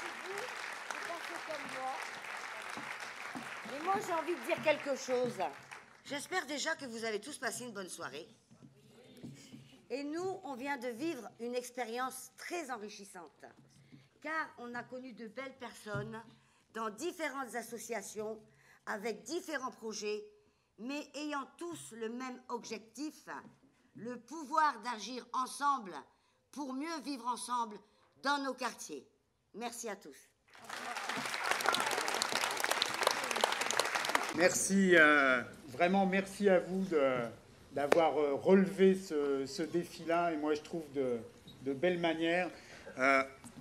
vous pensez comme moi. Mais moi, j'ai envie de dire quelque chose. J'espère déjà que vous avez tous passé une bonne soirée. Et nous, on vient de vivre une expérience très enrichissante, car on a connu de belles personnes dans différentes associations, avec différents projets, mais ayant tous le même objectif, le pouvoir d'agir ensemble pour mieux vivre ensemble dans nos quartiers. Merci à tous. Merci, vraiment merci à vous d'avoir relevé ce défi-là, et moi je trouve de belle manière.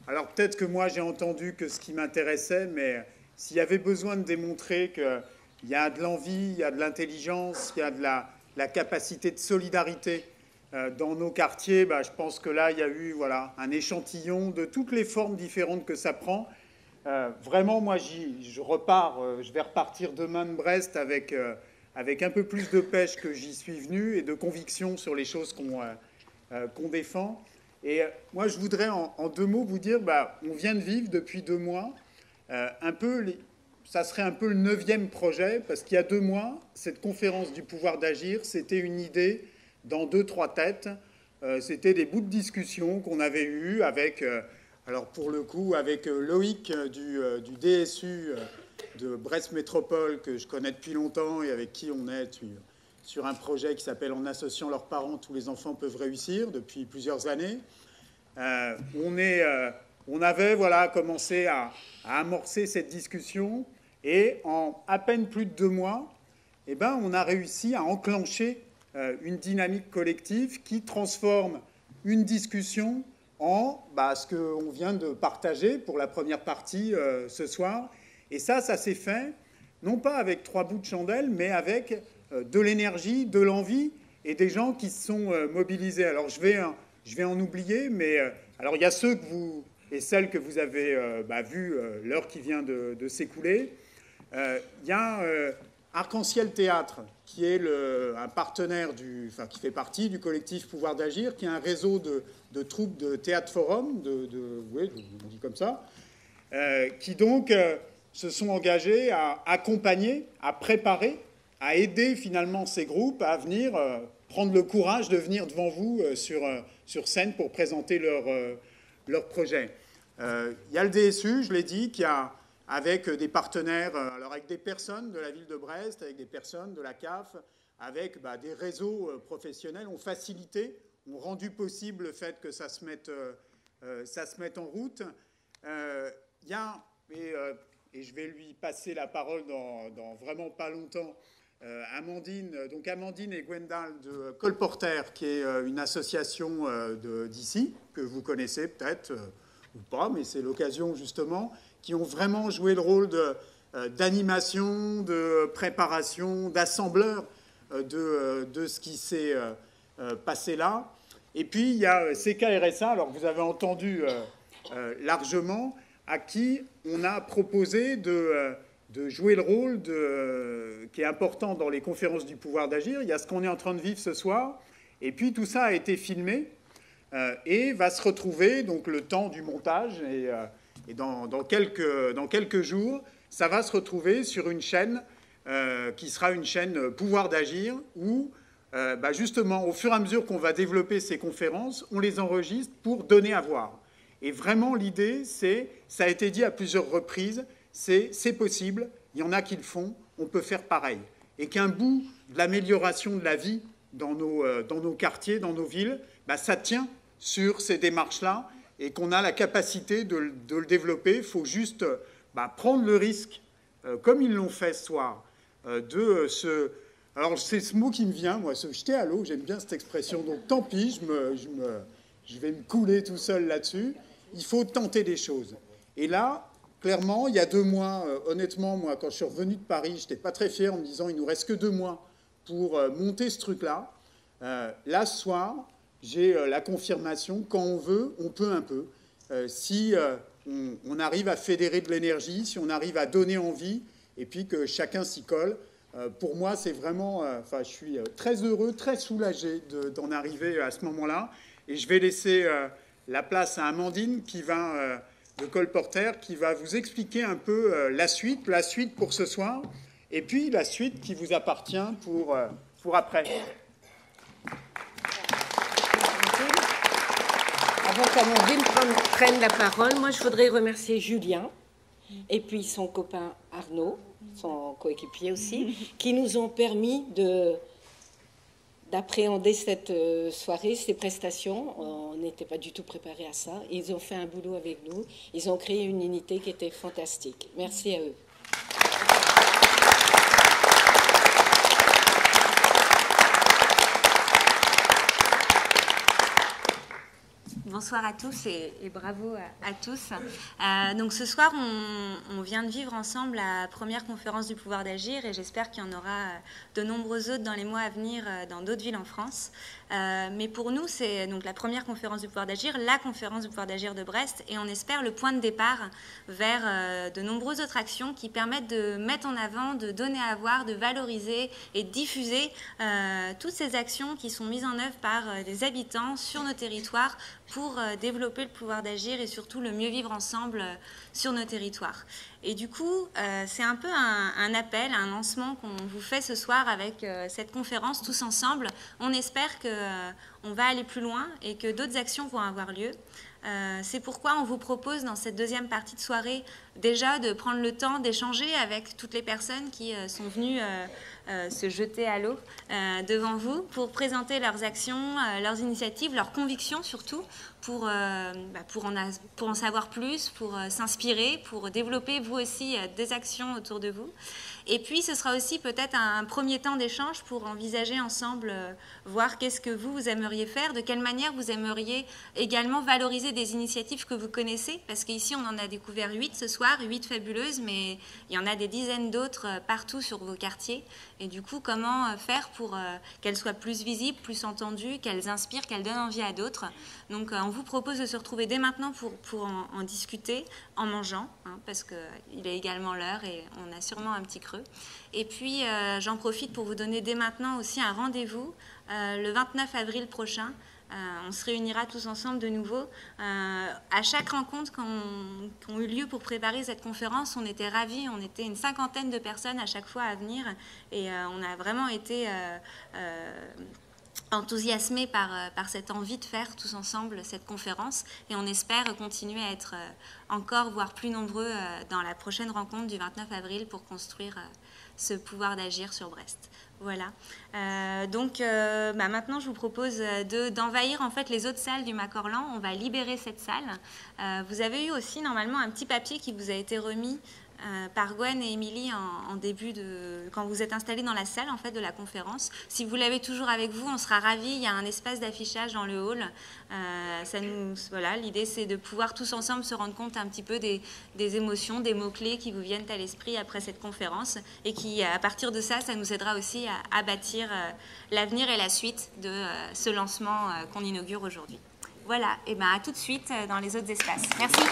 Alors peut-être que moi j'ai entendu que ce qui m'intéressait, mais s'il y avait besoin de démontrer qu'il y a de l'envie, il y a de l'intelligence, il y a de la capacité de solidarité dans nos quartiers, je pense que là il y a eu un échantillon de toutes les formes différentes que ça prend. Vraiment, moi, je vais repartir demain de Brest avec un peu plus de pêche que j'y suis venu et de conviction sur les choses qu'on défend. Et moi, je voudrais en 2 mots vous dire, on vient de vivre depuis 2 mois ça serait un peu le 9e projet, parce qu'il y a 2 mois, cette conférence du pouvoir d'agir, c'était une idée dans 2-3 têtes. C'était des bouts de discussion qu'on avait eus avec... Alors pour le coup, avec Loïc du DSU de Brest Métropole, que je connais depuis longtemps et avec qui on est sur un projet qui s'appelle « En associant leurs parents, tous les enfants peuvent réussir » depuis plusieurs années. On avait commencé à amorcer cette discussion, et en à peine plus de 2 mois, on a réussi à enclencher une dynamique collective qui transforme une discussion en ce qu'on vient de partager pour la première partie ce soir. Et ça s'est fait, non pas avec 3 bouts de chandelle, mais avec de l'énergie, de l'envie et des gens qui se sont mobilisés. Alors je vais en oublier, mais alors il y a ceux et celles que vous avez vus l'heure qui vient de s'écouler. Il y a Arc-en-Ciel Théâtre, qui est un partenaire qui fait partie du collectif Pouvoir d'Agir, qui est un réseau de troupes de théâtre forum, on dit comme ça, qui donc se sont engagés à accompagner, à préparer, à aider finalement ces groupes à venir prendre le courage de venir devant vous sur scène pour présenter leur projet. Il y a le DSU, je l'ai dit, qui a avec des partenaires, alors avec des personnes de la ville de Brest, avec des personnes de la CAF, avec des réseaux professionnels, ont facilité, ont rendu possible le fait que ça se mette en route. Il y a, et je vais lui passer la parole dans vraiment pas longtemps, Amandine et Gwendal de Colporteur, qui est une association d'ici, que vous connaissez peut-être, ou pas, mais c'est l'occasion justement, qui ont vraiment joué le rôle d'animation, de préparation, d'assembleur de ce qui s'est passé là. Et puis, il y a CKRSA, alors vous avez entendu largement, à qui on a proposé de jouer le rôle qui est important dans les conférences du pouvoir d'agir. Il y a ce qu'on est en train de vivre ce soir, et puis tout ça a été filmé et va se retrouver, donc le temps du montage, et dans quelques jours, ça va se retrouver sur une chaîne qui sera une chaîne Pouvoir d'Agir, où justement, au fur et à mesure qu'on va développer ces conférences, on les enregistre pour donner à voir. Et vraiment, l'idée, ça a été dit à plusieurs reprises, c'est possible, il y en a qui le font, on peut faire pareil. Et qu'un bout de l'amélioration de la vie dans nos quartiers, dans nos villes, ça tient sur ces démarches-là, et qu'on a la capacité de le développer. Il faut juste prendre le risque, comme ils l'ont fait ce soir, Alors, c'est ce mot qui me vient, moi, se jeter à l'eau, j'aime bien cette expression, donc tant pis, je vais me couler tout seul là-dessus. Il faut tenter des choses. Et là, clairement, il y a 2 mois, honnêtement, moi, quand je suis revenu de Paris, je n'étais pas très fier en me disant il nous reste que 2 mois pour monter ce truc-là. Là, ce soir, j'ai la confirmation, quand on veut, on peut un peu. Si on arrive à fédérer de l'énergie, si on arrive à donner envie, et puis que chacun s'y colle, pour moi, c'est vraiment... je suis très heureux, très soulagé d'en arriver à ce moment-là. Et je vais laisser la place à Amandine, qui va de colporteur qui va vous expliquer un peu la suite pour ce soir, et puis la suite qui vous appartient pour après. Avant qu'Amandine prenne la parole, moi je voudrais remercier Julien et puis son copain Arnaud, son coéquipier aussi, qui nous ont permis d'appréhender cette soirée, ces prestations. On n'était pas du tout préparés à ça. Ils ont fait un boulot avec nous. Ils ont créé une unité qui était fantastique. Merci à eux. Bonsoir à tous et bravo à tous. Donc ce soir, on vient de vivre ensemble la première conférence du pouvoir d'agir et j'espère qu'il y en aura de nombreuses autres dans les mois à venir dans d'autres villes en France. Mais pour nous, c'est donc la première conférence du pouvoir d'agir, la conférence du pouvoir d'agir de Brest et on espère le point de départ vers de nombreuses autres actions qui permettent de mettre en avant, de donner à voir, de valoriser et de diffuser toutes ces actions qui sont mises en œuvre par des habitants sur nos territoires pour développer le pouvoir d'agir et surtout le mieux vivre ensemble sur nos territoires. Et du coup, c'est un peu un appel, un lancement qu'on vous fait ce soir avec cette conférence tous ensemble. On espère qu'on va aller plus loin et que d'autres actions vont avoir lieu. C'est pourquoi on vous propose dans cette deuxième partie de soirée déjà de prendre le temps d'échanger avec toutes les personnes qui sont venues se jeter à l'eau devant vous pour présenter leurs actions, leurs initiatives, leurs convictions surtout, pour en savoir plus, pour s'inspirer, pour développer vous aussi des actions autour de vous. Et puis ce sera aussi peut-être un premier temps d'échange pour envisager ensemble, voir qu'est-ce que vous aimeriez faire, de quelle manière vous aimeriez également valoriser des initiatives que vous connaissez, parce qu'ici on en a découvert 8 ce soir, 8 fabuleuses, mais il y en a des dizaines d'autres partout sur vos quartiers. Et du coup, comment faire pour qu'elles soient plus visibles, plus entendues, qu'elles inspirent, qu'elles donnent envie à d'autres. Donc on vous propose de se retrouver dès maintenant pour en discuter en mangeant, parce qu'il est également l'heure et on a sûrement un petit creux. Et puis j'en profite pour vous donner dès maintenant aussi un rendez-vous le 29 avril prochain. On se réunira tous ensemble de nouveau. À chaque rencontre qui ont eu lieu pour préparer cette conférence, on était ravis. On était une 50aine de personnes à chaque fois à venir. Et on a vraiment été enthousiasmés par cette envie de faire tous ensemble cette conférence. Et on espère continuer à être encore, voire plus nombreux dans la prochaine rencontre du 29 avril pour construire ce pouvoir d'agir sur Brest. Voilà. Donc maintenant, je vous propose d'envahir en fait les autres salles du Macorlan. On va libérer cette salle. Vous avez eu aussi normalement un petit papier qui vous a été remis par Gwen et Émilie en début quand vous êtes installés dans la salle en fait de la conférence. Si vous l'avez toujours avec vous, on sera ravis. Il y a un espace d'affichage dans le hall. Voilà, l'idée c'est de pouvoir tous ensemble se rendre compte un petit peu des émotions, des mots-clés qui vous viennent à l'esprit après cette conférence et qui, à partir de ça, ça nous aidera aussi à bâtir l'avenir et la suite de ce lancement qu'on inaugure aujourd'hui. Voilà, et bien à tout de suite dans les autres espaces. Merci.